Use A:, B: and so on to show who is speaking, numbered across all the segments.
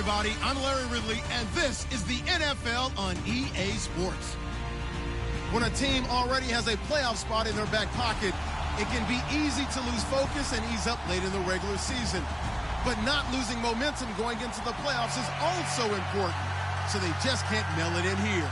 A: everybody. I'm Larry Ridley, and this is the NFL on EA Sports. When a team already has a playoff spot in their back pocket, it can be easy to lose focus and ease up late in the regular season. But not losing momentum going into the playoffs is also important, so they just can't mail it in here.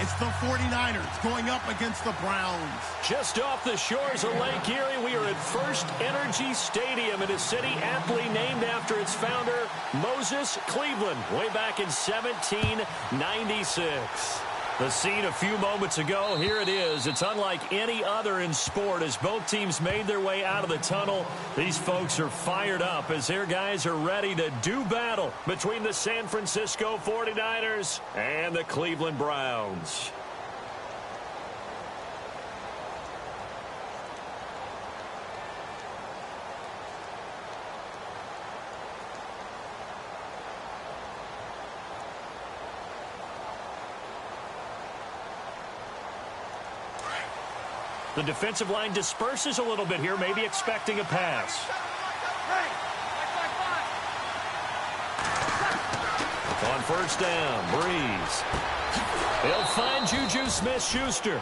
A: It's the 49ers going up against the Browns.
B: Just off the shores of Lake Erie, we are at First Energy Stadium in a city aptly named after its founder, Moses Cleveland, way back in 1796. The scene a few moments ago, here it is. It's unlike any other in sport as both teams made their way out of the tunnel. These folks are fired up as their guys are ready to do battle between the San Francisco 49ers and the Cleveland Browns. The defensive line disperses a little bit here, maybe expecting a pass. On first down, Breeze. He'll find Juju Smith-Schuster.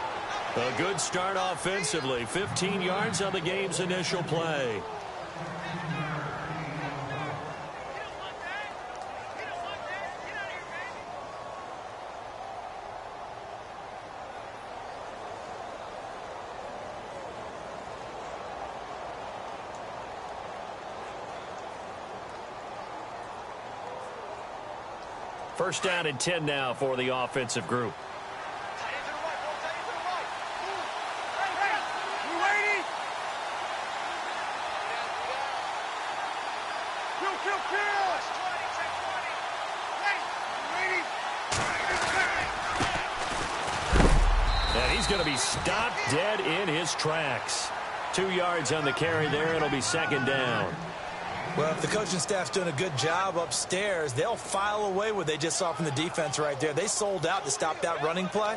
B: A good start offensively. 15 yards on the game's initial play. First down and 10 now for the offensive group. And he's going to be stopped dead in his tracks. 2 yards on the carry there. It'll be second down.
C: Well, if the coaching staff's doing a good job upstairs, they'll file away what they just saw from the defense right there. They sold out to stop that running play.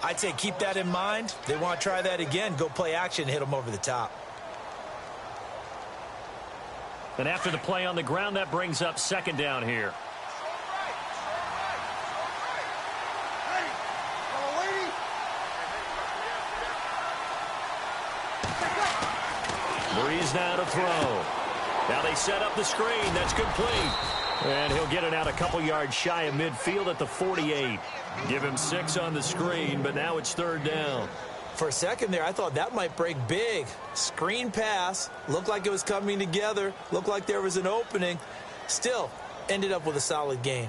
C: I'd say keep that in mind. They want to try that again. Go play action and hit them over the top.
B: And after the play on the ground, that brings up second down here. Breeze now to throw. Now they set up the screen. That's complete. And he'll get it out a couple yards shy of midfield at the 48. Give him 6 on the screen, but now it's third down.
C: For a second there, I thought that might break big. Screen pass. Looked like it was coming together. Looked like there was an opening. Still, ended up with a solid gain.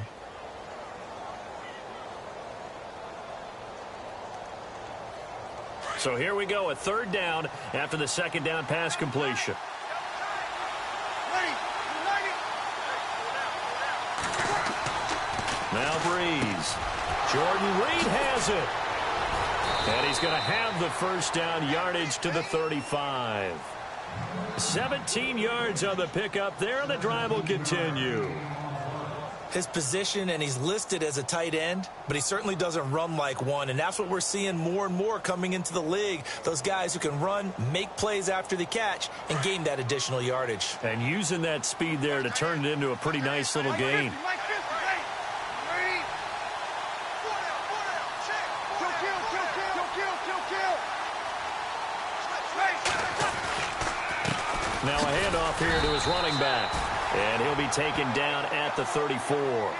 B: So here we go, a third down after the second down pass completion. Now Breeze. Jordan Reed has it. And he's going to have the first down, yardage to the 35. 17 yards on the pickup there, and the drive will continue.
C: His position, and he's listed as a tight end, but he certainly doesn't run like one, and that's what we're seeing more and more coming into the league. Those guys who can run, make plays after the catch, and gain that additional yardage.
B: And using that speed there to turn it into a pretty nice little gain. Now a handoff here to his running back. And he'll be taken down at the 34.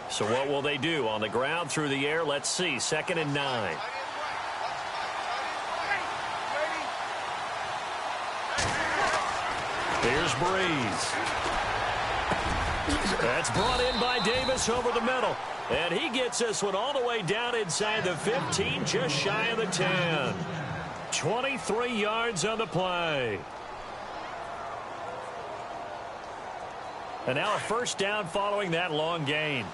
B: So what will they do? On the ground, through the air, let's see. 2nd and 9. Here's Breeze. That's brought in by Davis over the middle. And he gets this one all the way down inside the 15, just shy of the 10. 23 yards on the play. And now a first down following that long gain.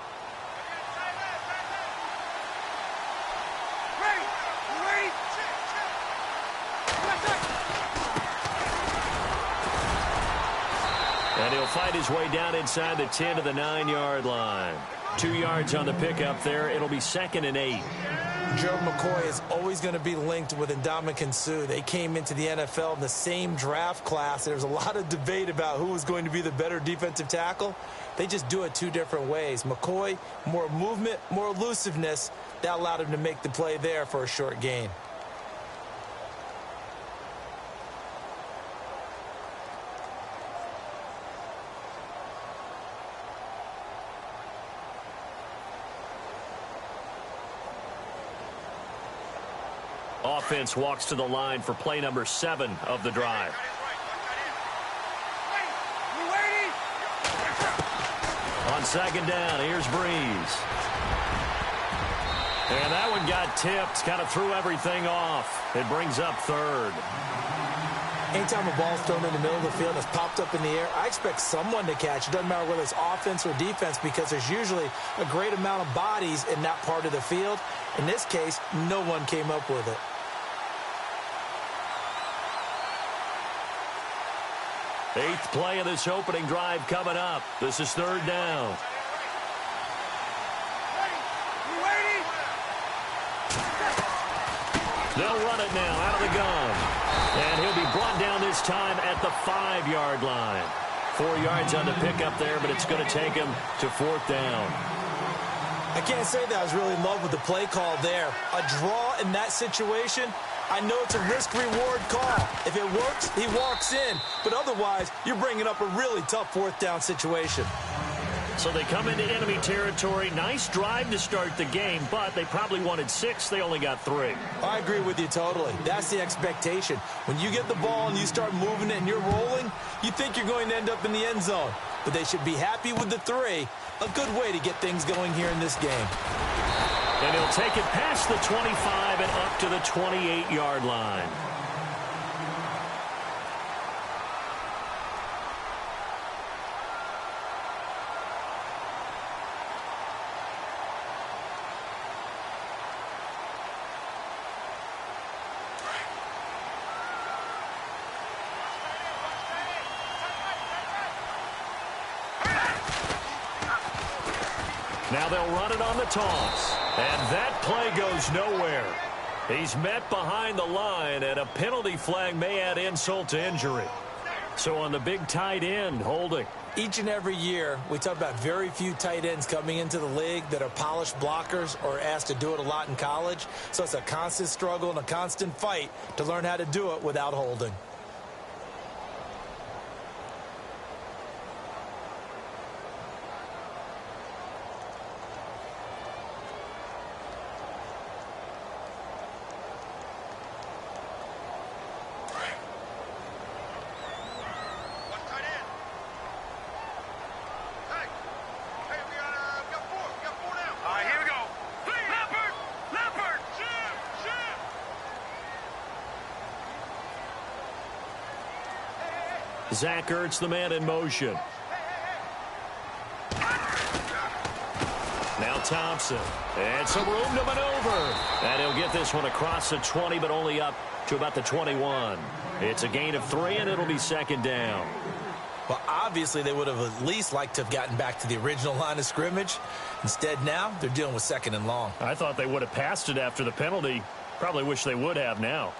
B: And he'll fight his way down inside the 10 to the 9-yard line. 2 yards on the pickup there. It'll be 2nd and 8.
C: Gerald McCoy is always going to be linked with Ndamukong Suh. They came into the NFL in the same draft class. There's a lot of debate about who was going to be the better defensive tackle. They just do it 2 different ways. McCoy, more movement, more elusiveness. That allowed him to make the play there for a short gain.
B: Offense walks to the line for play number 7 of the drive. On 2nd down, here's Breeze. And that one got tipped, kind of threw everything off. It brings up 3rd.
C: Anytime a ball's thrown in the middle of the field and it's popped up in the air, I expect someone to catch. It doesn't matter whether it's offense or defense because there's usually a great amount of bodies in that part of the field. In this case, no one came up with it.
B: Eighth play of this opening drive coming up. This is 3rd down. They'll run it now out of the gun. And he'll be brought down this time at the 5-yard line. 4 yards on the pickup there, but it's going to take him to 4th down.
C: I can't say that I was really in love with the play call there. A draw in that situation, I know it's a risk-reward call. If it works, he walks in. But otherwise, you're bringing up a really tough 4th down situation.
B: So they come into enemy territory. Nice drive to start the game, but they probably wanted 6. They only got 3.
C: I agree with you totally. That's the expectation. When you get the ball and you start moving it and you're rolling, you think you're going to end up in the end zone. But they should be happy with the 3. A good way to get things going here in this game.
B: And he'll take it past the 25 and up to the 28-yard line. Now they'll run it on the toss. And that play goes nowhere. He's met behind the line, and a penalty flag may add insult to injury. So on the big tight end, holding.
C: Each and every year, we talk about very few tight ends coming into the league that are polished blockers or asked to do it a lot in college. So it's a constant struggle and a constant fight to learn how to do it without holding.
B: Zach Ertz, the man in motion. Now Thompson. And some room to maneuver. And he'll get this one across the 20, but only up to about the 21. It's a gain of 3, and it'll be 2nd down.
C: Well, obviously, they would have at least liked to have gotten back to the original line of scrimmage. Instead, now, they're dealing with 2nd and long.
B: I thought they would have passed it after the penalty. Probably wish they would have now.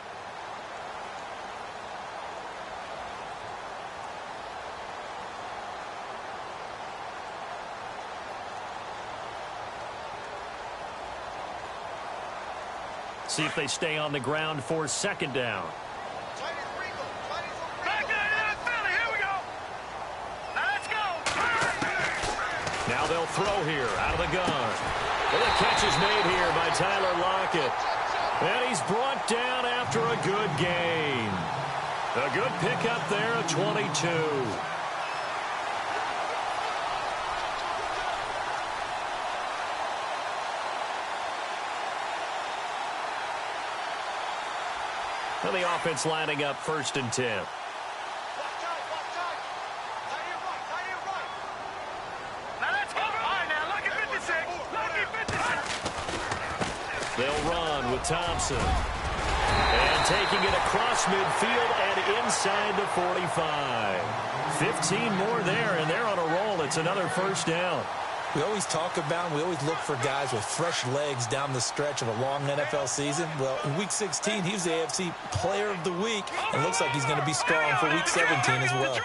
B: See if they stay on the ground for 2nd down. Now they'll throw here out of the gun. And the catch is made here by Tyler Lockett. And he's brought down after a good gain. A good pickup there at 22. And the offense lining up 1st and 10. They'll run with Thompson. And taking it across midfield and inside the 45. 15 more there, and they're on a roll. It's another first down.
C: We always talk about, we always look for guys with fresh legs down the stretch of a long NFL season. Well, in Week 16, he was the AFC Player of the Week, and looks like he's going to be strong for Week 17 as well.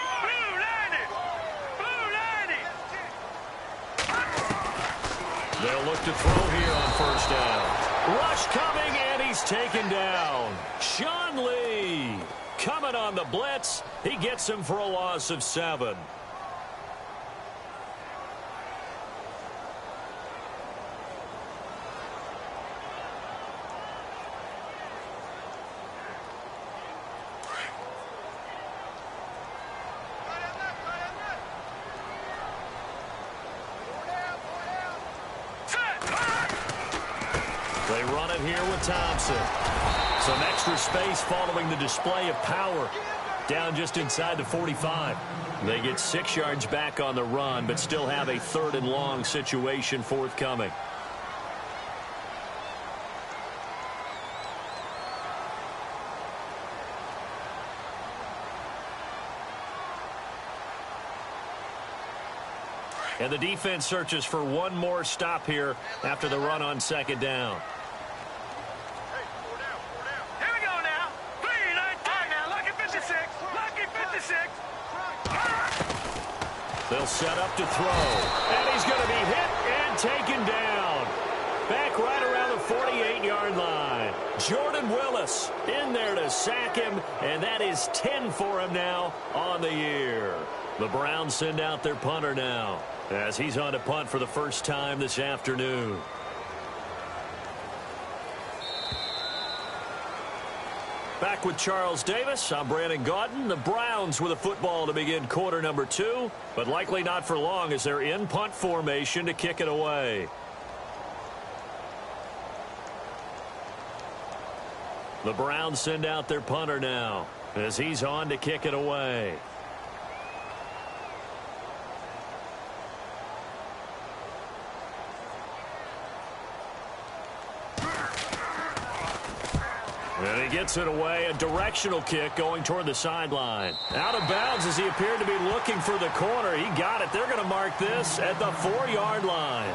B: They'll look to throw here on first down. Rush coming, and he's taken down. Sean Lee coming on the blitz. He gets him for a loss of 7. Here with Thompson. Some extra space following the display of power. Down just inside the 45. They get 6 yards back on the run, but still have a 3rd and long situation forthcoming. And the defense searches for one more stop here after the run on 2nd down. They'll set up to throw, and he's going to be hit and taken down. Back right around the 48-yard line. Jordan Willis in there to sack him, and that is 10 for him now on the year. The Browns send out their punter now as he's on to punt for the first time this afternoon. Back with Charles Davis, I'm Brandon Gaudin. The Browns with a football to begin quarter number 2, but likely not for long as they're in punt formation to kick it away. The Browns send out their punter now as he's on to kick it away. And he gets it away, a directional kick going toward the sideline. Out of bounds as he appeared to be looking for the corner. He got it. They're going to mark this at the 4-yard line.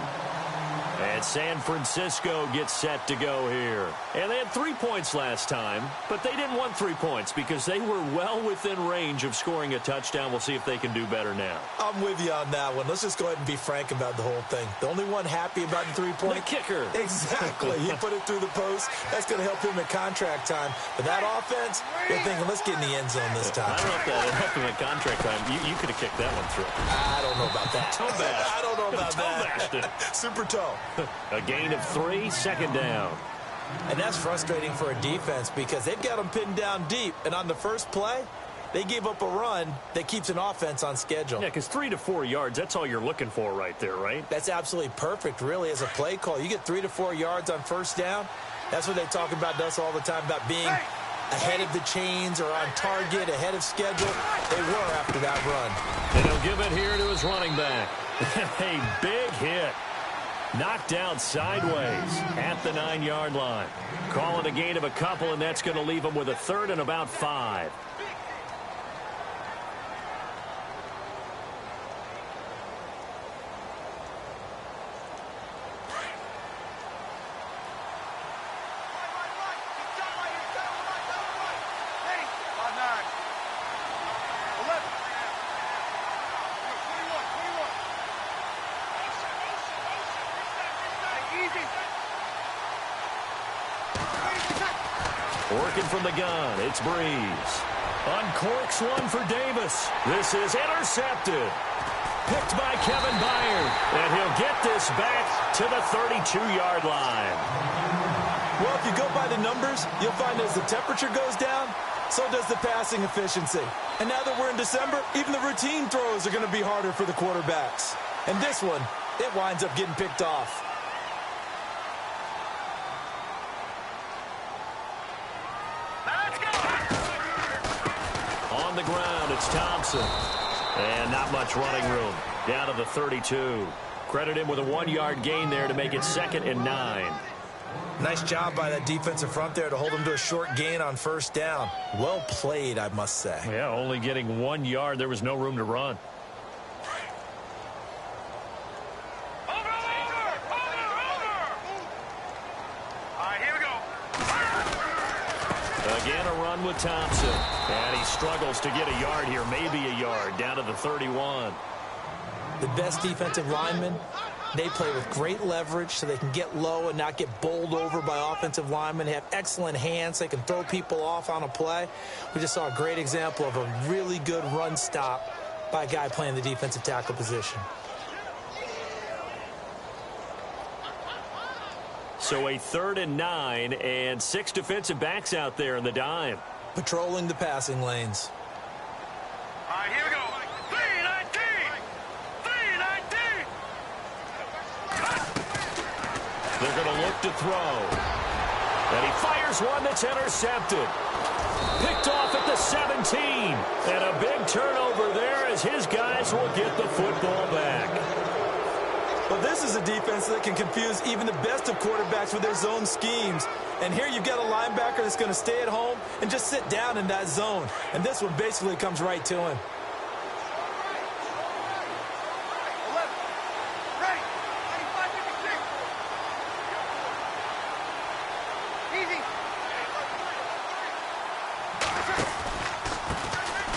B: And San Francisco gets set to go here. And they had 3 points last time, but they didn't want 3 points because they were well within range of scoring a touchdown. We'll see if they can do better now.
C: I'm with you on that one. Let's just go ahead and be frank about the whole thing. The only one happy about the 3-point.
B: The kicker.
C: Exactly. He put it through the post. That's going to help him at contract time. But that offense, they're thinking, let's get in the end zone this time.
B: I don't know if that helped him at contract time. You could have kicked that one through.
C: I don't know about that.
B: Toe bash.
C: I don't know about
B: that.
C: Super toe.
B: A gain of 3, 2nd down.
C: And that's frustrating for a defense because they've got them pinned down deep. And on the first play, they gave up a run that keeps an offense on schedule.
B: Yeah, because 3 to 4 yards, that's all you're looking for right there, right?
C: That's absolutely perfect, really, as a play call. You get 3 to 4 yards on first down. That's what they talk about to us all the time, about being ahead of the chains or on target, ahead of schedule. They were after that run.
B: And he'll give it here to his running back. A big hit. Knocked down sideways at the 9-yard line. Calling a gain of a couple, and that's going to leave him with a 3rd and about 5. Working from the gun, it's Breeze. Uncorks one for Davis. This is intercepted. Picked by Kevin Byard. And he'll get this back to the 32-yard line.
C: Well, if you go by the numbers, you'll find as the temperature goes down, so does the passing efficiency. And now that we're in December, even the routine throws are going to be harder for the quarterbacks. And this one, it winds up getting picked off.
B: On the ground, it's Thompson. And not much running room. Down to the 32. Credit him with a 1-yard gain there to make it 2nd and 9.
C: Nice job by that defensive front there to hold him to a short gain on first down. Well played, I must say.
B: Yeah, only getting 1 yard. There was no room to run. Again, a run with Thompson. And he struggles to get a yard here, maybe a yard, down to the 31.
C: The best defensive linemen, they play with great leverage so they can get low and not get bowled over by offensive linemen. They have excellent hands. They can throw people off on a play. We just saw a great example of a really good run stop by a guy playing the defensive tackle position.
B: So a 3rd and 9 and 6 defensive backs out there in the dime.
C: Patrolling the passing lanes.
D: All right, here we go. 319! 319!
B: They're going to look to throw. And he fires one that's intercepted. Picked off at the 17. And a big turnover there as his guys will get the football back.
C: Well, this is a defense that can confuse even the best of quarterbacks with their zone schemes. And here you've got a linebacker that's going to stay at home and just sit down in that zone. And this one basically comes right to him.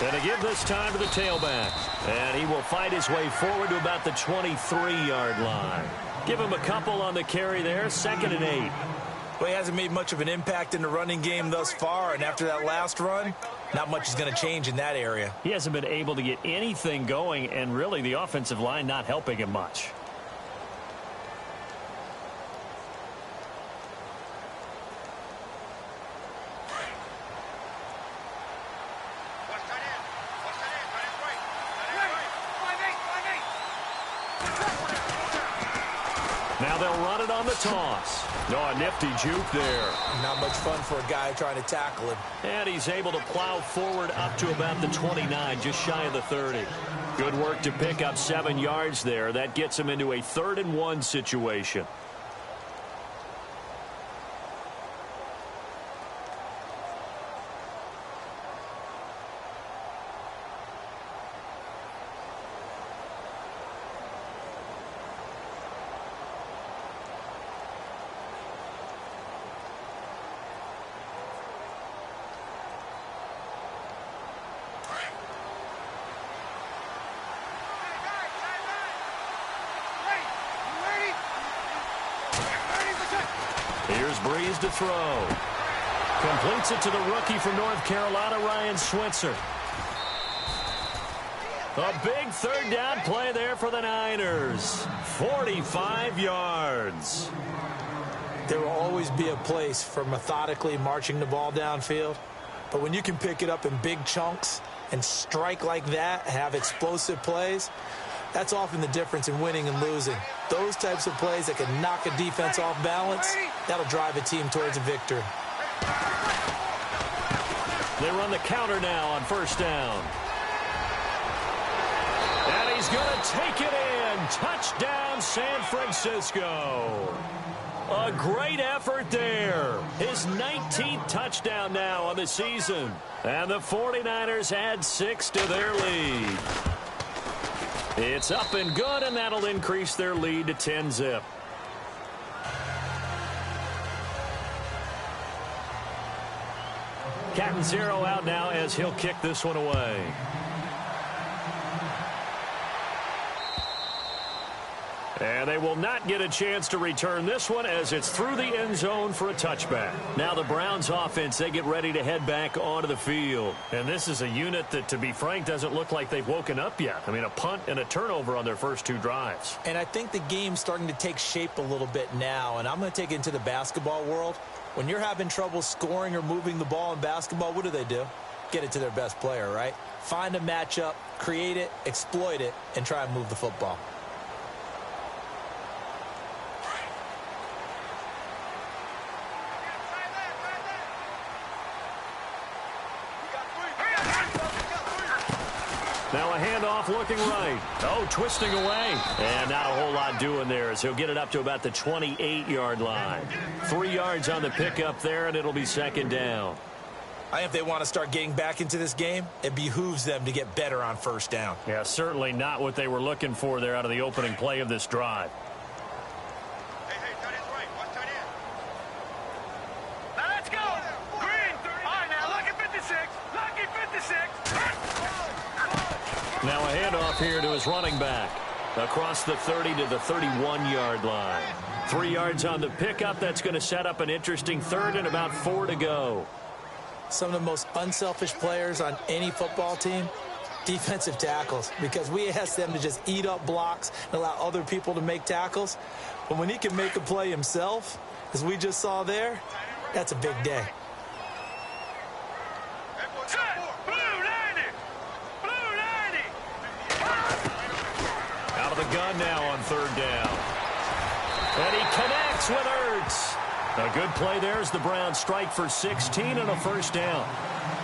B: And to give this time to the tailback. And he will fight his way forward to about the 23-yard line. Give him a couple on the carry there, 2nd and 8.
C: Well, he hasn't made much of an impact in the running game thus far, and after that last run, not much is going to change in that area.
B: He hasn't been able to get anything going, and really the offensive line not helping him much. Now they'll run it on the toss. Oh, a nifty juke there.
C: Not much fun for a guy trying to tackle him.
B: And he's able to plow forward up to about the 29, just shy of the 30. Good work to pick up 7 yards there. That gets him into a 3rd and 1 situation. Here's Breeze to throw. Completes it to the rookie from North Carolina, Ryan Switzer. A big 3rd down play there for the Niners. 45 yards.
C: There will always be a place for methodically marching the ball downfield. But when you can pick it up in big chunks and strike like that, have explosive plays, that's often the difference in winning and losing. Those types of plays that can knock a defense off balance, that'll drive a team towards a victory.
B: They run the counter now on 1st down. And he's going to take it in. Touchdown, San Francisco. A great effort there. His 19th touchdown now on the season. And the 49ers add 6 to their lead. It's up and good, and that'll increase their lead to 10-zip. Catanzaro out now as he'll kick this one away. And they will not get a chance to return this one as it's through the end zone for a touchback. Now the Browns offense, they get ready to head back onto the field. And this is a unit that, to be frank, doesn't look like they've woken up yet. I mean, a punt and a turnover on their first 2 drives.
C: And I think the game's starting to take shape a little bit now. And I'm going to take it into the basketball world. When you're having trouble scoring or moving the ball in basketball, what do? Get it to their best player, right? Find a matchup, create it, exploit it, and try and move the football.
B: Now a handoff looking right. Oh, twisting away. And not a whole lot doing there as he'll get it up to about the 28-yard line. 3 yards on the pickup there, and it'll be second down.
C: I think if they want to start getting back into this game, it behooves them to get better on first down.
B: Yeah, certainly not what they were looking for there out of the opening play of this drive.
D: Hey, tight end's right. Watch tight end. Now let's go. Green. All right, now lucky 56. Lucky 56.
B: Now a handoff here to his running back. Across the 30 to the 31-yard line. 3 yards on the pickup. That's going to set up an interesting third and about 4 to go.
C: Some of the most unselfish players on any football team, defensive tackles, because we ask them to just eat up blocks and allow other people to make tackles. But when he can make a play himself, as we just saw there, that's a big day.
D: Set. Blue 90. Blue 90.
B: Out of the gun now on third down. And he connects with Ertz. A good play there as the Browns strike for 16 and a first down.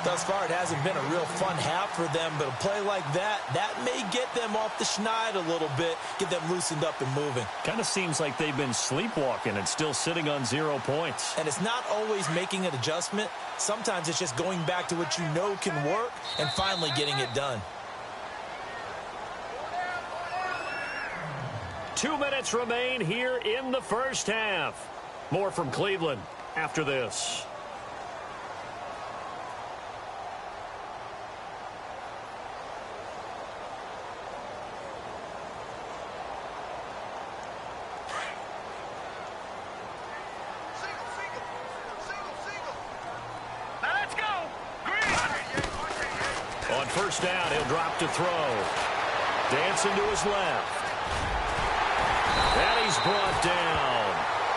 C: Thus far, it hasn't been a real fun half for them, but a play like that may get them off the schneid a little bit, get them loosened up and moving.
B: Kind of seems like they've been sleepwalking and still sitting on 0 points.
C: And it's not always making an adjustment. Sometimes it's just going back to what you know can work and finally getting it done.
B: 2 minutes remain here in the first half. More from Cleveland after this.
D: Now let's go. Green.
B: On first down, he'll drop to throw. Dancing to his left. And he's brought down.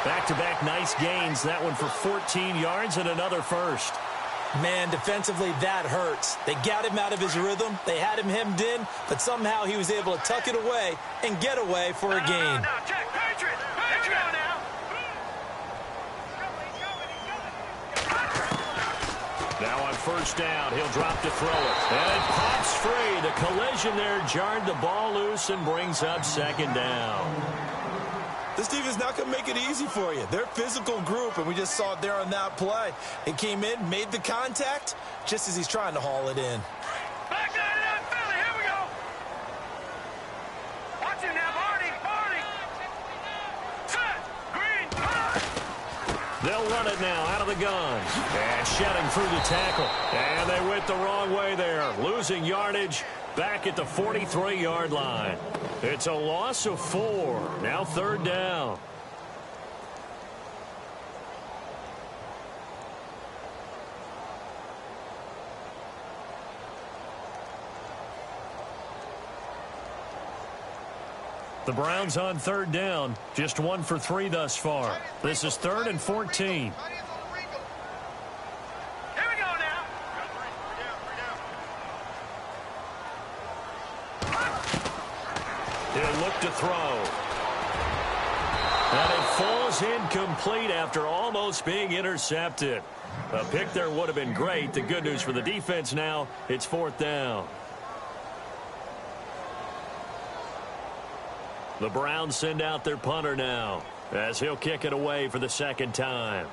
B: Back-to-back nice gains. That one for 14 yards and another first.
C: Man, defensively, that hurts. They got him out of his rhythm. They had him hemmed in, but somehow he was able to tuck it away and get away for a gain.
D: Now check. Patriot. Patriot now.
B: Now on first down, he'll drop to throw it. And it pops free. The collision there jarred the ball loose and brings up second down.
C: This defense not going to make it easy for you. They're a physical group, and we just saw it there on that play. It came in, made the contact, just as he's trying to haul it in.
D: Back down to that Philly. Here we go. Watch him now, Barney. Barney. Set. Green.
B: They'll run it now out of the gun. And shedding through the tackle. And they went the wrong way there. Losing yardage back at the 43-yard line. It's a loss of 4. Now third down. The Browns on third down. Just 1 for 3 thus far. This is 3rd and 14.
D: Here we go now.
B: He'll look to throw. And it falls incomplete after almost being intercepted. A pick there would have been great. The good news for the defense now, it's 4th down. The Browns send out their punter now as he'll kick it away for the second time.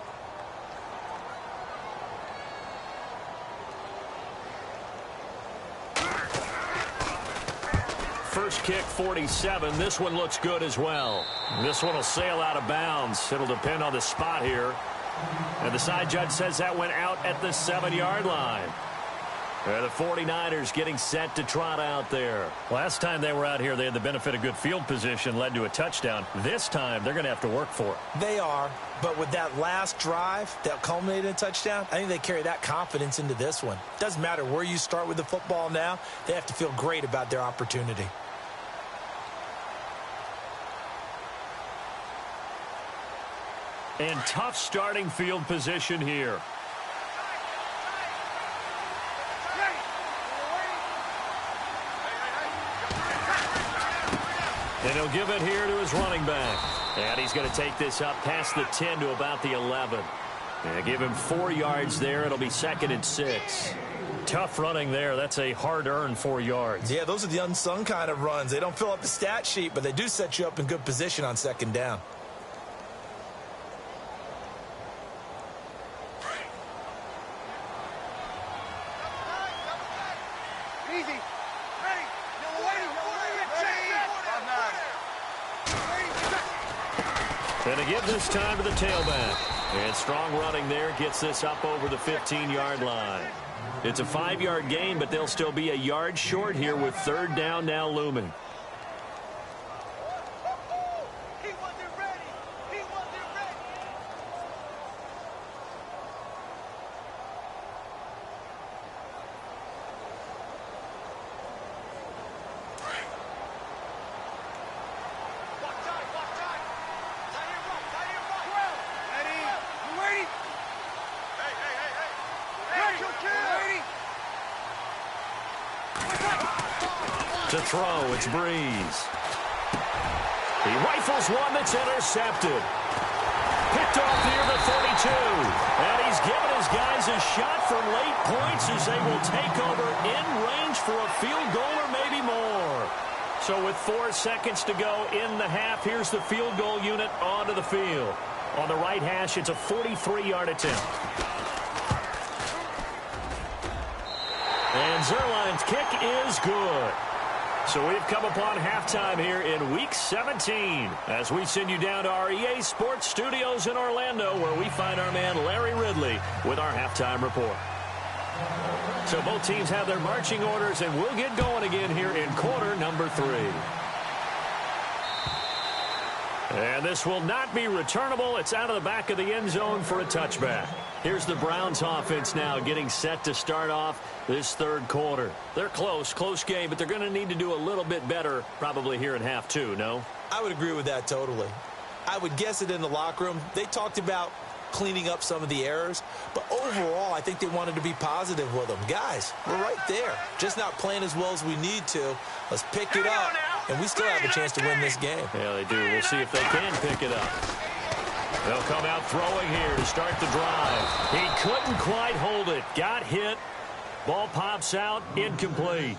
B: First kick, 47. This one looks good as well. This one will sail out of bounds. It'll depend on the spot here. And the side judge says that went out at the 7-yard line. The 49ers getting set to trot out there. Last time they were out here, they had the benefit of good field position, led to a touchdown. This time, they're going to have to work for it.
C: They are, but with that last drive that culminated in a touchdown, I think they carry that confidence into this one. Doesn't matter where you start with the football now, they have to feel great about their opportunity.
B: And tough starting field position here. And he'll give it here to his running back. And he's going to take this up past the 10 to about the 11. And give him 4 yards there. It'll be 2nd and 6. Tough running there. That's a hard-earned 4 yards.
C: Yeah, those are the unsung kind of runs. They don't fill up the stat sheet, but they do set you up in good position on second down.
D: Easy. Ready. No waiting.
B: And to give this time to the tailback. And strong running there gets this up over the 15-yard line. It's a 5-yard gain, but they'll still be a yard short here with third down now looming.
D: He wasn't ready. He wasn't ready. Watch out. Tie him up. Ready. You ready? Hey. Ready.
B: To throw, it's Breeze. He rifles one that's intercepted. Picked off near the 32. And he's given his guys a shot for late points as they will take over in range for a field goal or maybe more. So with 4 seconds to go in the half, here's the field goal unit onto the field. On the right hash, it's a 43-yard attempt. And Zerline's kick is good. So we've come upon halftime here in Week 17 as we send you down to our EA Sports Studios in Orlando where we find our man Larry Ridley with our halftime report. So both teams have their marching orders, and we'll get going again here in quarter number 3. And this will not be returnable. It's out of the back of the end zone for a touchback. Here's the Browns offense now getting set to start off this third quarter. They're close game, but they're going to need to do a little bit better probably here in half 2, no?
C: I would agree with that totally. I would guess it in the locker room. They talked about cleaning up some of the errors, but overall, I think they wanted to be positive with them. Guys, we're right there. Just not playing as well as we need to. Let's pick it up, and we still have a chance to win this game.
B: Yeah, they do. We'll see if they can pick it up. They'll come out throwing here to start the drive. He couldn't quite hold it. Got hit. Ball pops out. Incomplete.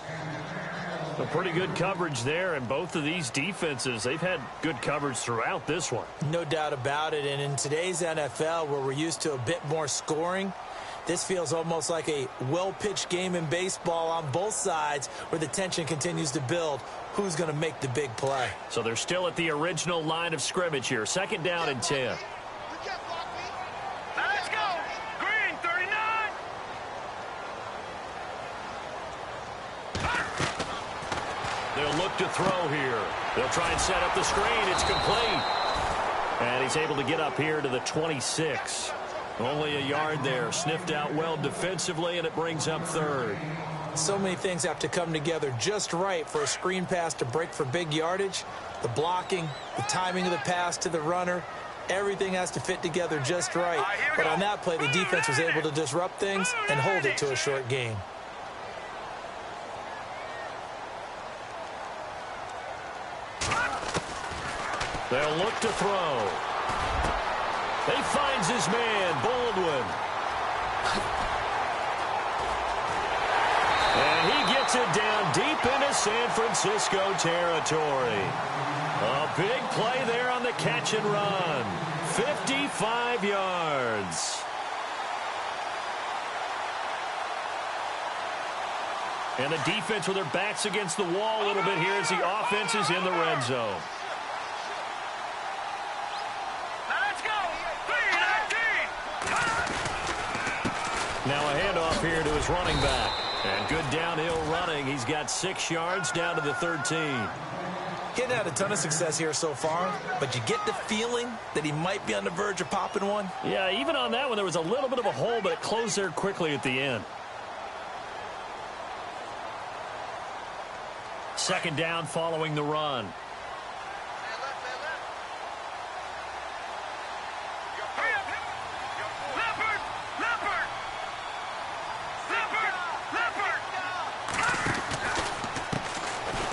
B: A pretty good coverage there, and both of these defenses, they've had good coverage throughout this one.
C: No doubt about it, and in today's NFL, where we're used to a bit more scoring, this feels almost like a well-pitched game in baseball on both sides where the tension continues to build. Who's going to make the big play?
B: So they're still at the original line of scrimmage here. Second down and 10.
D: Let's go. Green, 39.
B: They'll look to throw here. They'll try and set up the screen. It's complete. And he's able to get up here to the 26. Only a yard there. Sniffed out well defensively, and it brings up third.
C: So many things have to come together just right for a screen pass to break for big yardage. The blocking, the timing of the pass to the runner, everything has to fit together just right. But on that play, the defense was able to disrupt things and hold it to a short gain.
B: They'll look to throw. He finds his man, Baldwin. And he gets it down deep into San Francisco territory. A big play there on the catch and run. 55 yards. And the defense with their backs against the wall a little bit here as the offense is in the red zone. Now a handoff here to his running back. And good downhill running. He's got 6 yards down to the 13.
C: Getting had a ton of success here so far, but you get the feeling that he might be on the verge of popping one.
B: Yeah, even on that one, there was a little bit of a hole, but it closed there quickly at the end. Second down following the run.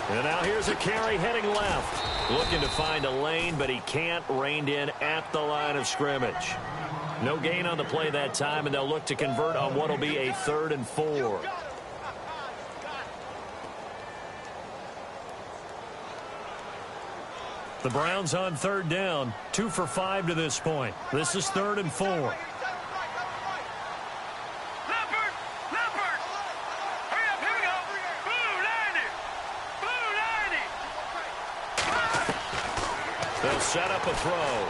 B: And now here's a carry heading left. Looking to find a lane, but he can't. Reined in at the line of scrimmage. No gain on the play that time, and they'll look to convert on what will be a 3rd and 4. The Browns on third down, 2 for 5 to this point. This is 3rd and 4.
D: Leopard! Leopard! Hurry up, here we go! Blue 90! Blue 90!
B: They'll set up a throw.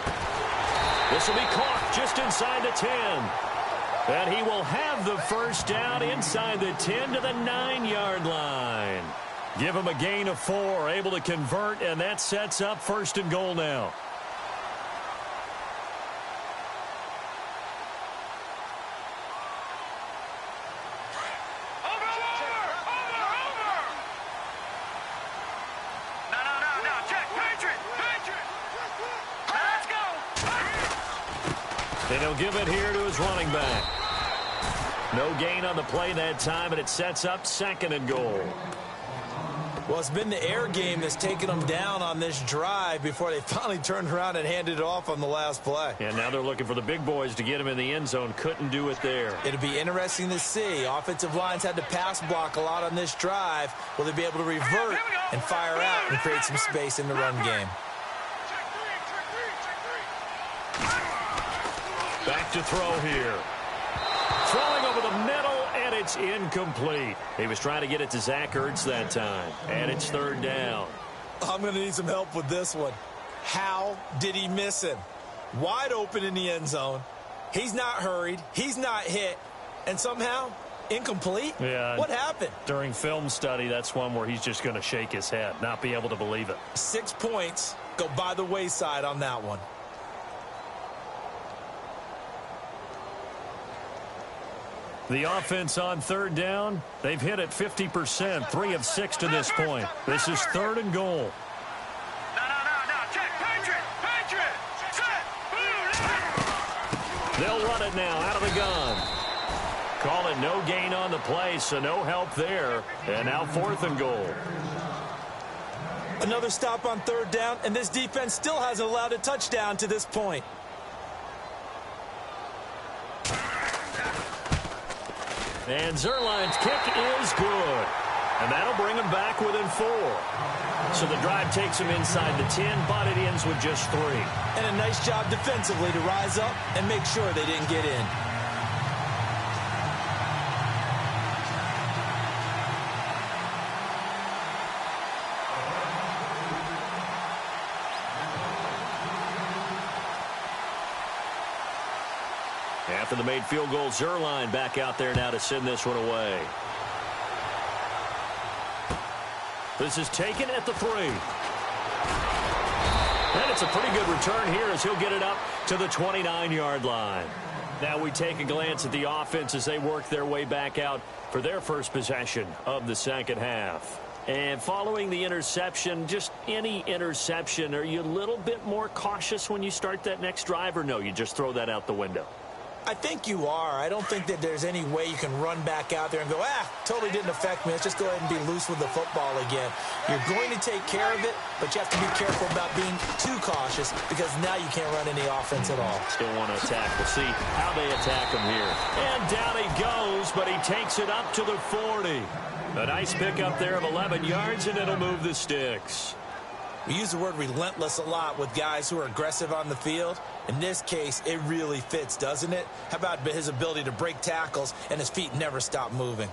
B: This will be caught just inside the 10. And he will have the first down inside the 10 to the 9-yard line. Give him a gain of 4, able to convert, and that sets up 1st and goal now.
D: Over! No, check, Patriot! Let's go!
B: And he'll give it here to his running back. No gain on the play that time, and it sets up 2nd and goal.
C: Well, it's been the air game that's taken them down on this drive before they finally turned around and handed it off on the last play.
B: And now they're looking for the big boys to get him in the end zone. Couldn't do it there.
C: It'll be interesting to see. Offensive lines had to pass block a lot on this drive. Will they be able to revert and fire out and create some space in the run game?
B: Back to throw here. Throwing over the middle, and it's incomplete. He was trying to get it to Zach Ertz that time, and it's 3rd down.
C: I'm going to need some help with this one. How did he miss him? Wide open in the end zone. He's not hurried. He's not hit. And somehow, incomplete?
B: Yeah.
C: What happened?
B: During film study, that's one where he's just going to shake his head, not be able to believe it.
C: 6 points go by the wayside on that one.
B: The offense on 3rd down, they've hit it 50%, 3 of 6 to this point. This is 3rd and goal.
D: No, check, Patriot! Set! Blue!
B: They'll run it now out of the gun. Call it no gain on the play, so no help there. And now 4th and goal.
C: Another stop on 3rd down, and this defense still hasn't allowed a touchdown to this point.
B: And Zerline's kick is good. And that'll bring him back within 4. So the drive takes him inside the 10, but it ends with just 3.
C: And a nice job defensively to rise up and make sure they didn't get in.
B: After the made field goal, Zerline back out there now to send this one away. This is taken at the 3. And it's a pretty good return here as he'll get it up to the 29-yard line. Now we take a glance at the offense as they work their way back out for their first possession of the 2nd half. And following the interception, just any interception, are you a little bit more cautious when you start that next drive, or no, you just throw that out the window?
C: I think you are. I don't think that there's any way you can run back out there and go, totally didn't affect me. Let's just go ahead and be loose with the football again. You're going to take care of it, but you have to be careful about being too cautious because now you can't run any offense at all.
B: Still want to attack. We'll see how they attack him here. And down he goes, but he takes it up to the 40. A nice pickup there of 11 yards, and it'll move the sticks.
C: We use the word relentless a lot with guys who are aggressive on the field. In this case, it really fits, doesn't it? How about his ability to break tackles and his feet never stop moving?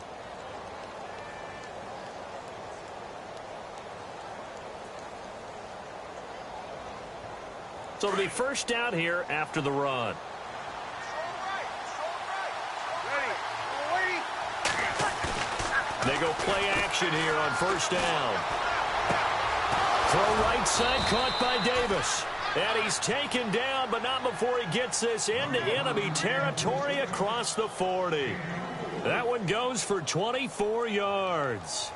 B: So it'll be first down here after the run. They go play action here on first down. Throw right side, caught by Davis. And he's taken down, but not before he gets this into enemy territory across the 40. That one goes for 24 yards.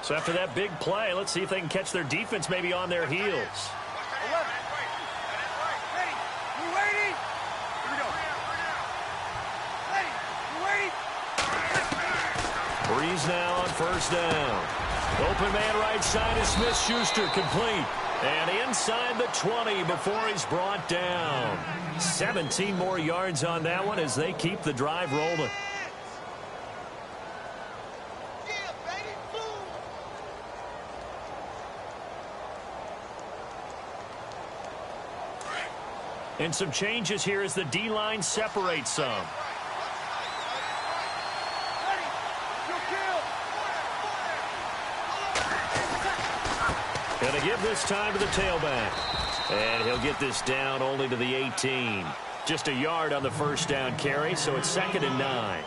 B: So after that big play, let's see if they can catch their defense maybe on their heels. Breeze now on first down. Open man right side is Smith-Schuster, complete. And inside the 20 before he's brought down. 17 more yards on that one as they keep the drive rolling. And some changes here as the D-line separates some. Going to give this time to the tailback. And he'll get this down only to the 18. Just a yard on the first down carry, so it's 2nd and 9.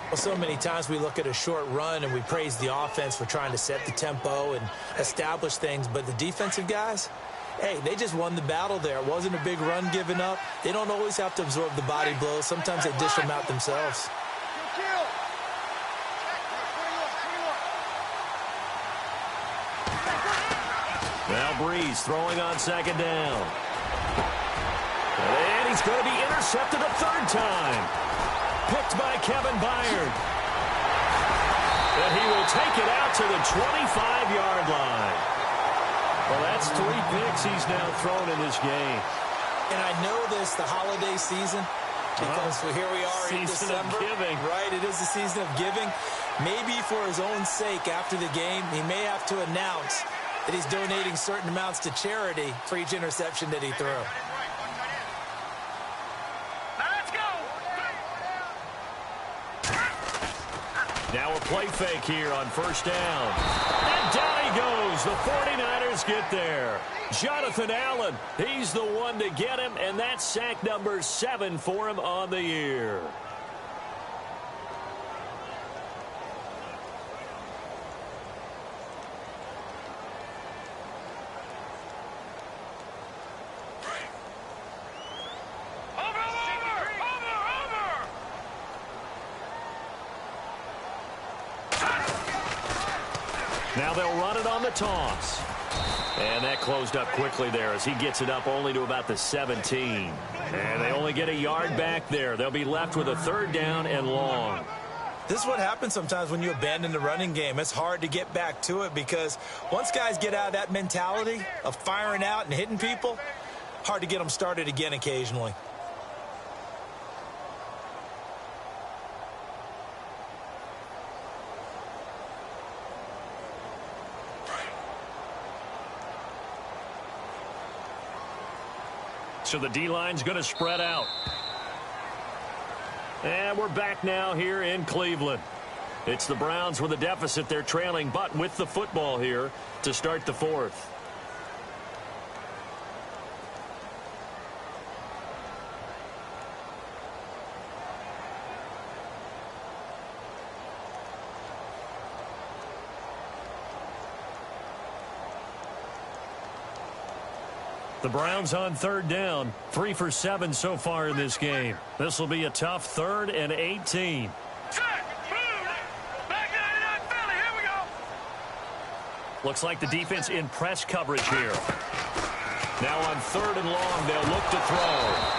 C: Well, so many times we look at a short run and we praise the offense for trying to set the tempo and establish things, but the defensive guys, hey, they just won the battle there. It wasn't a big run given up. They don't always have to absorb the body blows. Sometimes they dish them out themselves.
B: Now Breeze throwing on 2nd down. And he's going to be intercepted a 3rd time. Picked by Kevin Byard. And he will take it out to the 25-yard line. Well, that's 3 picks he's now thrown in this game.
C: And I know this, the holiday season, because here we are in December.
B: Season of giving.
C: Right, it is the season of giving. Maybe for his own sake after the game, he may have to announce that he's donating certain amounts to charity for each interception that he threw.
D: Let's go.
B: Now a play fake here on 1st down. And down he goes. The 49ers get there. Jonathan Allen, he's the one to get him, and that's sack number 7 for him on the year. Now they'll run it on the toss. And that closed up quickly there as he gets it up only to about the 17. And they only get a yard back there. They'll be left with a 3rd down and long.
C: This is what happens sometimes when you abandon the running game. It's hard to get back to it because once guys get out of that mentality of firing out and hitting people, hard to get them started again occasionally.
B: So the D-line's going to spread out. And we're back now here in Cleveland. It's the Browns with a deficit. They're trailing, but with the football here to start the 4th. The Browns on 3rd down, 3 for 7 so far in this game. This will be a tough 3rd and 18. Looks like the defense in press coverage here. Now on 3rd and long, they'll look to throw.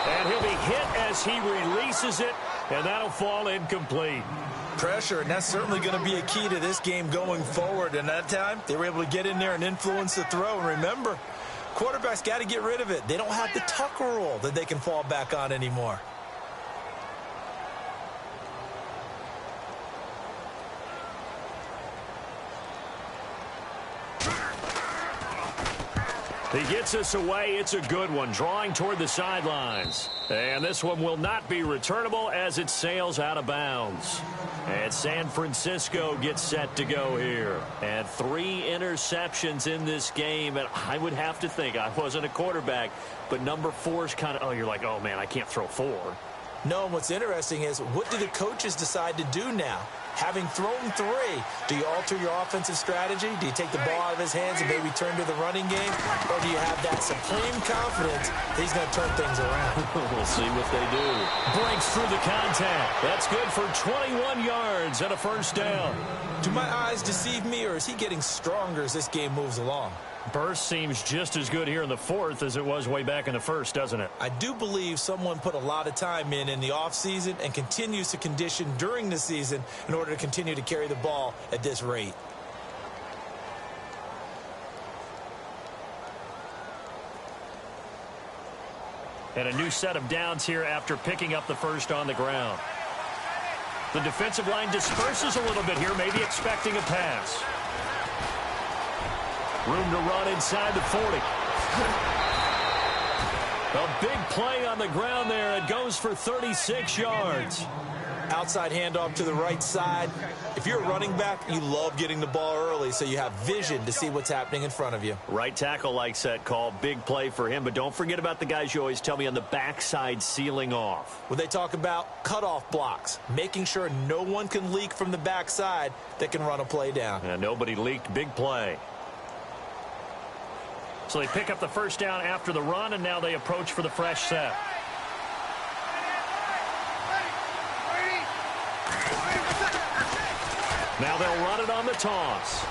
B: And he'll be hit as he releases it, and that'll fall incomplete.
C: Pressure, and that's certainly going to be a key to this game going forward. And that time, they were able to get in there and influence the throw. And remember, quarterbacks got to get rid of it. They don't have the Tucker rule that they can fall back on anymore.
B: He gets us away. It's a good one, drawing toward the sidelines. And this one will not be returnable as it sails out of bounds. And San Francisco gets set to go here. And 3 interceptions in this game. And I would have to think, I wasn't a quarterback, but number 4 is kind of, oh, you're like, oh, man, I can't throw 4.
C: No, what's interesting is what do the coaches decide to do now? Having thrown 3, do you alter your offensive strategy? Do you take the ball out of his hands and maybe turn to the running game? Or do you have that supreme confidence that he's going to turn things around?
B: We'll see what they do. Breaks through the contact. That's good for 21 yards and a 1st down.
C: Do my eyes deceive me, or is he getting stronger as this game moves along?
B: Burst seems just as good here in the 4th as it was way back in the 1st, doesn't it?
C: I do believe someone put a lot of time in the offseason and continues to condition during the season in order to continue to carry the ball at this rate.
B: And a new set of downs here after picking up the first on the ground. The defensive line disperses a little bit here, maybe expecting a pass. Room to run inside the 40. A big play on the ground there. It goes for 36 yards.
C: Outside handoff to the right side. If you're a running back, you love getting the ball early so you have vision to see what's happening in front of you.
B: Right tackle likes that call. Big play for him, but don't forget about the guys you always tell me on the backside sealing off.
C: When they talk about cutoff blocks, making sure no one can leak from the backside that can run a play down.
B: And nobody leaked. Big play. So they pick up the first down after the run, and now they approach for the fresh set. Now they'll run it on the toss.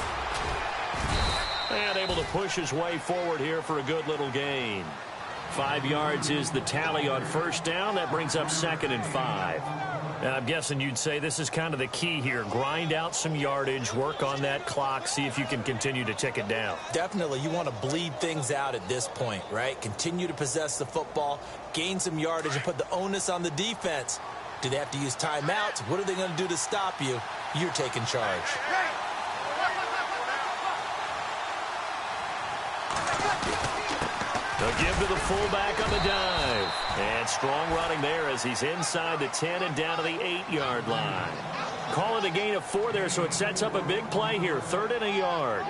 B: And able to push his way forward here for a good little gain. 5 yards is the tally on first down. That brings up 2nd and 5. And I'm guessing you'd say this is kind of the key here. Grind out some yardage, work on that clock, see if you can continue to tick it down.
C: Definitely, you want to bleed things out at this point, right? Continue to possess the football, gain some yardage, and put the onus on the defense. Do they have to use timeouts? What are they going to do to stop you? You're taking charge.
B: They'll give to the fullback on the dive. And strong running there as he's inside the 10 and down to the 8-yard line. Call it a gain of 4 there, so it sets up a big play here. 3rd and a yard.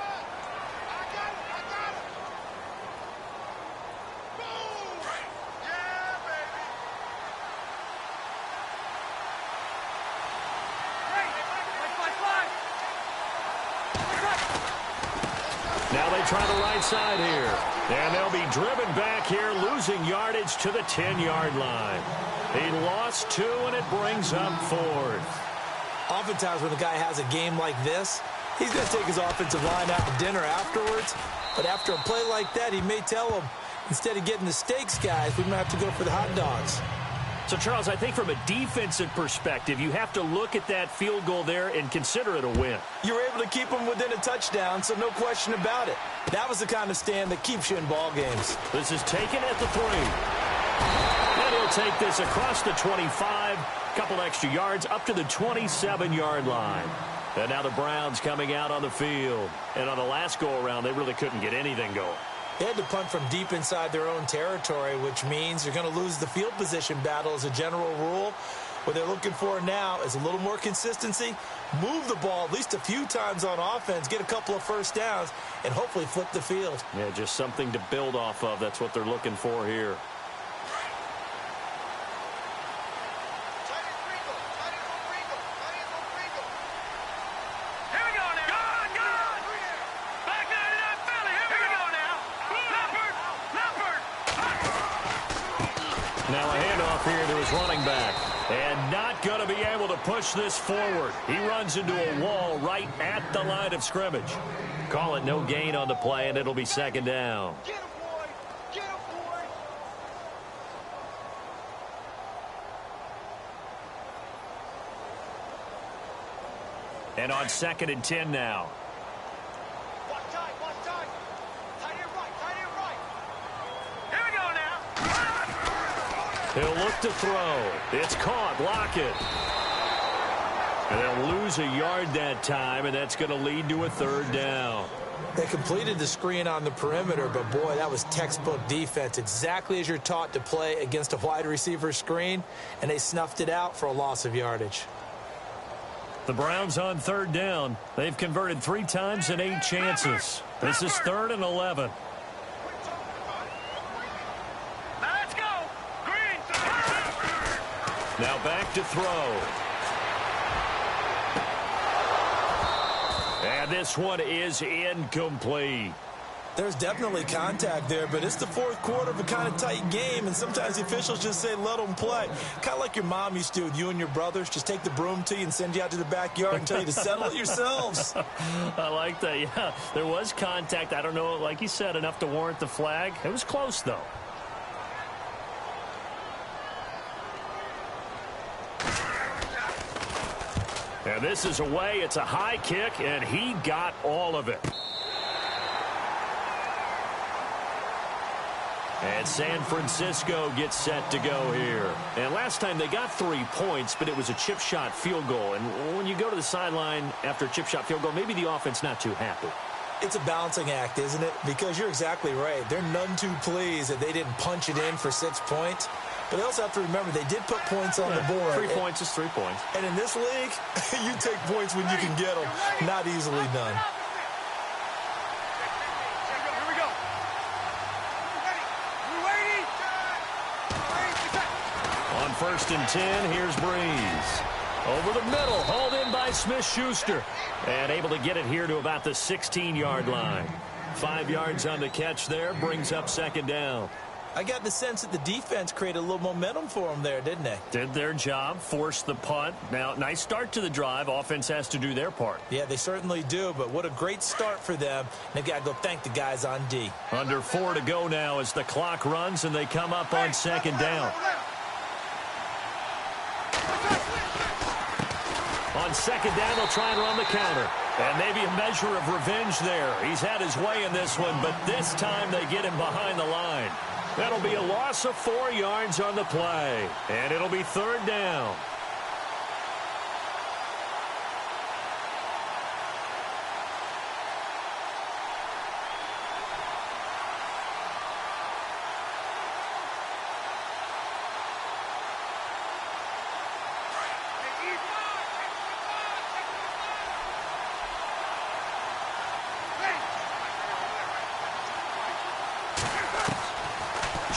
B: Now they try the right side here. And they'll be driven back here, losing yardage to the 10-yard line. He lost 2, and it brings up 4th.
C: Oftentimes when a guy has a game like this, he's going to take his offensive line out to dinner afterwards. But after a play like that, he may tell them, instead of getting the steaks, guys, we might have to go for the hot dogs.
B: So, Charles, I think from a defensive perspective, you have to look at that field goal there and consider it a win.
C: You were able to keep them within a touchdown, so no question about it. That was the kind of stand that keeps you in ball games.
B: This is taken at the 3. And he'll take this across the 25, couple extra yards up to the 27-yard line. And now the Browns coming out on the field. And on the last go-around, they really couldn't get anything going.
C: They had to punt from deep inside their own territory, which means you're going to lose the field position battle as a general rule. What they're looking for now is a little more consistency, move the ball at least a few times on offense, get a couple of first downs, and hopefully flip the field.
B: Yeah, just something to build off of. That's what they're looking for here. Now a handoff here to his running back. And not going to be able to push this forward. He runs into a wall right at the line of scrimmage. Call it no gain on the play, and it'll be 2nd down.
D: Get him, boy! Get him, boy!
B: And on 2nd and 10 now.
D: Watch time, watch time! Tight end right, tight end right! Here we go now!
B: He'll look to throw. It's caught. Lockett. And they'll lose a yard that time, and that's going to lead to a 3rd down.
C: They completed the screen on the perimeter, but boy, that was textbook defense. Exactly as you're taught to play against a wide receiver screen, and they snuffed it out for a loss of yardage.
B: The Browns on 3rd down. They've converted 3 times in 8 chances. This is 3rd and 11.
D: Let's go! Green!
B: Now back to throw. And this one is incomplete.
C: There's definitely contact there, but it's the 4th quarter of a kind of tight game, and sometimes the officials just say, let them play. Kind of like your mom used to with you and your brothers. Just take the broom to you and send you out to the backyard and tell you to settle it yourselves.
B: I like that, yeah. There was contact. I don't know, like you said, enough to warrant the flag. It was close, though. And this is away. It's a high kick, and he got all of it. And San Francisco gets set to go here. And last time they got 3 points, but it was a chip shot field goal. And when you go to the sideline after a chip shot field goal, maybe the offense not too happy.
C: It's a balancing act, isn't it? Because you're exactly right. They're none too pleased that they didn't punch it in for 6 points. But they also have to remember they did put points on the board.
B: 3 points is 3 points.
C: And in this league, you take points when you can get them. Not easily done.
B: On 1st and 10, here's Breeze. Over the middle, hauled in by Smith-Schuster. And able to get it here to about the 16-yard line. 5 yards on the catch there, brings up 2nd down.
C: I got the sense that the defense created a little momentum for them there, didn't they?
B: Did their job, forced the punt. Now, nice start to the drive. Offense has to do their part.
C: Yeah, they certainly do, but what a great start for them. They've got to go thank the guys on D.
B: Under 4 to go now as the clock runs and they come up on 2nd down. On 2nd down, they'll try and run the counter. And maybe a measure of revenge there. He's had his way in this one, but this time they get him behind the line. That'll be a loss of 4 yards on the play. And it'll be 3rd down.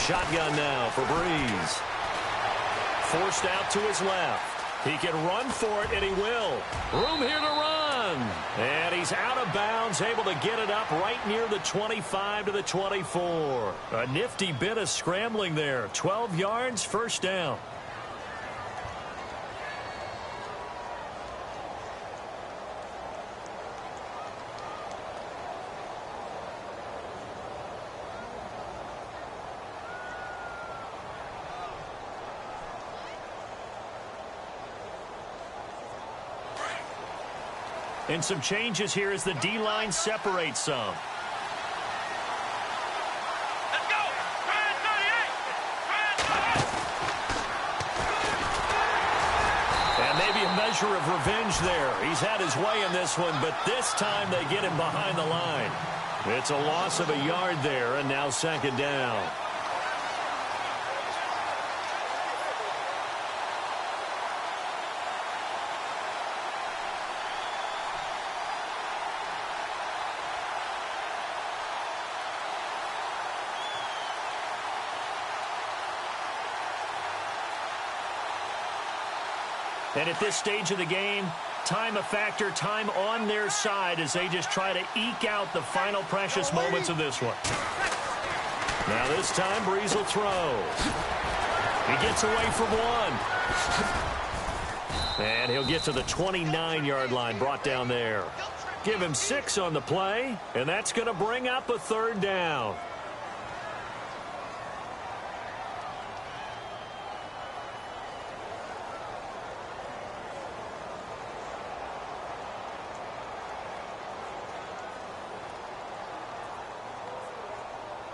B: Shotgun now for Breeze. Forced out to his left. He can run for it, and he will. Room here to run. And he's out of bounds, able to get it up right near the 25 to the 24. A nifty bit of scrambling there. 12 yards, 1st down. And some changes here as the D-line separates some.
D: Let's go! Ryan 38!
B: And maybe a measure of revenge there. He's had his way in this one, but this time they get him behind the line. It's a loss of a yard there, and now 2nd down. And at this stage of the game, time a factor, time on their side as they just try to eke out the final precious moments of this one. Now this time, Breeze will throw. He gets away from one. And he'll get to the 29-yard line, brought down there. Give him 6 on the play, and that's going to bring up a 3rd down.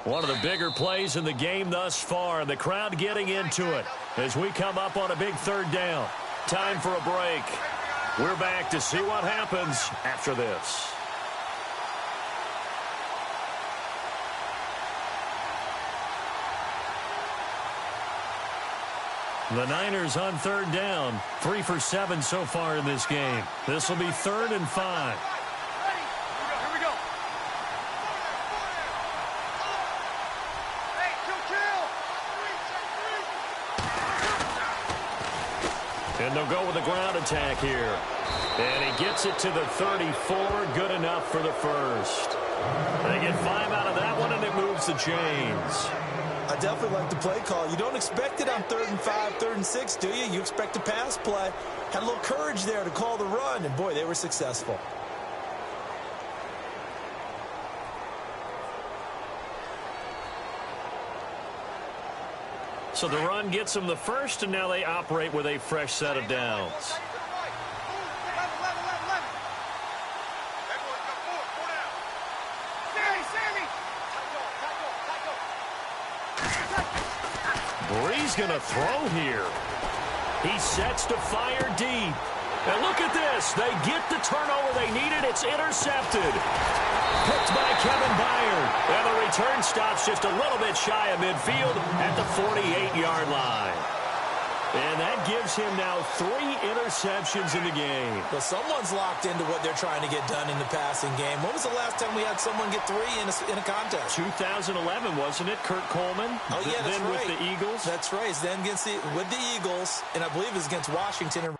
B: One of the bigger plays in the game thus far, and the crowd getting into it as we come up on a big 3rd down. Time for a break. We're back to see what happens after this. The Niners on 3rd down, 3 for 7 so far in this game. This will be 3rd and 5. And they'll go with a ground attack here. And he gets it to the 34. Good enough for the first. They get 5 out of that one, and it moves the chains.
C: I definitely like the play call. You don't expect it on 3rd and 5, 3rd and 6, do you? You expect a pass play. Had a little courage there to call the run, and boy, they were successful.
B: So the run gets them the first, and now they operate with a fresh set of downs. Bree's going to throw here. He sets to fire deep. And look at this. They get the turnover they needed. It's intercepted. Picked by Kevin Byard. And the return stops just a little bit shy of midfield at the 48-yard line. And that gives him now 3 interceptions in the game.
C: Well, someone's locked into what they're trying to get done in the passing game. When was the last time we had someone get 3 in a contest?
B: 2011, wasn't it? Kurt Coleman?
C: Oh, yeah, that's
B: then
C: right.
B: with the Eagles?
C: That's right. Then with the Eagles, and I believe it was against Washington.